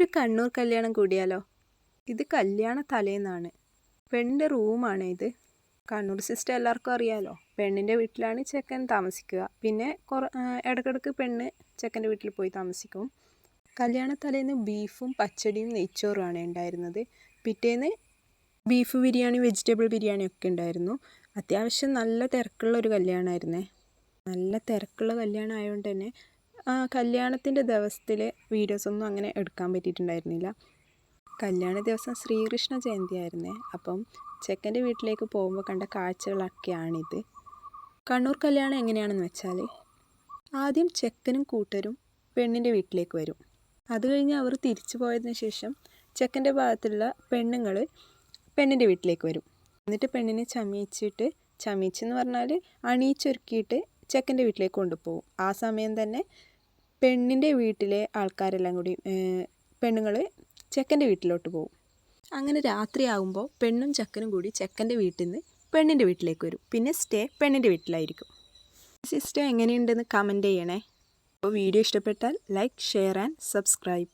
നമുക്കൊരു കണ്ണൂർ കല്യാണം കൂടിയാലോ? ഇത് കല്യാണ തലേന്നാണ്. പെണ്ണിൻ്റെ റൂമാണ് ഇത്. കണ്ണൂർ സിസ്റ്റം എല്ലാവർക്കും അറിയാലോ. പെണ്ണിൻ്റെ വീട്ടിലാണ് ചെക്കൻ താമസിക്കുക. പിന്നെ ഇടയ്ക്കിടയ്ക്ക് പെണ്ണ് ചെക്കൻ്റെ വീട്ടിൽ പോയി താമസിക്കും. കല്യാണ തലേന്ന് ബീഫും പച്ചടിയും നെയ്ച്ചോറുമാണ് ഉണ്ടായിരുന്നത്. പിറ്റേന്ന് ബീഫ് ബിരിയാണി, വെജിറ്റബിൾ ബിരിയാണി ഒക്കെ ഉണ്ടായിരുന്നു. അത്യാവശ്യം നല്ല തിരക്കുള്ള ഒരു കല്യാണമായിരുന്നേ. നല്ല തിരക്കുള്ള കല്യാണം ആയതുകൊണ്ട് തന്നെ കല്യാണത്തിൻ്റെ ദിവസത്തിലെ വീഡിയോസൊന്നും അങ്ങനെ എടുക്കാൻ പറ്റിയിട്ടുണ്ടായിരുന്നില്ല. കല്യാണ ദിവസം ശ്രീകൃഷ്ണ ജയന്തി ആയിരുന്നേ. അപ്പം ചെക്കൻ്റെ വീട്ടിലേക്ക് പോകുമ്പോൾ കണ്ട കാഴ്ചകളൊക്കെയാണിത്. കണ്ണൂർ കല്യാണം എങ്ങനെയാണെന്ന് വെച്ചാൽ ആദ്യം ചെക്കനും കൂട്ടരും പെണ്ണിൻ്റെ വീട്ടിലേക്ക് വരും. അത് കഴിഞ്ഞ് അവർ തിരിച്ചു പോയതിന് ശേഷം ചെക്കൻ്റെ ഭാഗത്തുള്ള പെണ്ണുങ്ങൾ പെണ്ണിൻ്റെ വീട്ടിലേക്ക് വരും. എന്നിട്ട് പെണ്ണിനെ ചമയിച്ചെന്ന് പറഞ്ഞാൽ അണിയിച്ചൊരുക്കിയിട്ട് ചെക്കൻ്റെ വീട്ടിലേക്ക് കൊണ്ടുപോകും. ആ സമയം തന്നെ പെണ്ണിൻ്റെ വീട്ടിലെ ആൾക്കാരെല്ലാം കൂടി പെണ്ണുങ്ങൾ ചെക്കൻ്റെ വീട്ടിലോട്ട് പോകും. അങ്ങനെ രാത്രിയാകുമ്പോൾ പെണ്ണും ചെക്കനും കൂടി ചെക്കൻ്റെ വീട്ടിൽ നിന്ന് പെണ്ണിൻ്റെ വീട്ടിലേക്ക് വരും. പിന്നെ സ്റ്റേ പെണ്ണിൻ്റെ വീട്ടിലായിരിക്കും. സിസ്റ്റം എങ്ങനെയുണ്ടെന്ന് കമൻറ്റ് ചെയ്യണേ. അപ്പോൾ വീഡിയോ ഇഷ്ടപ്പെട്ടാൽ ലൈക്ക്, ഷെയർ ആൻഡ് സബ്സ്ക്രൈബ്.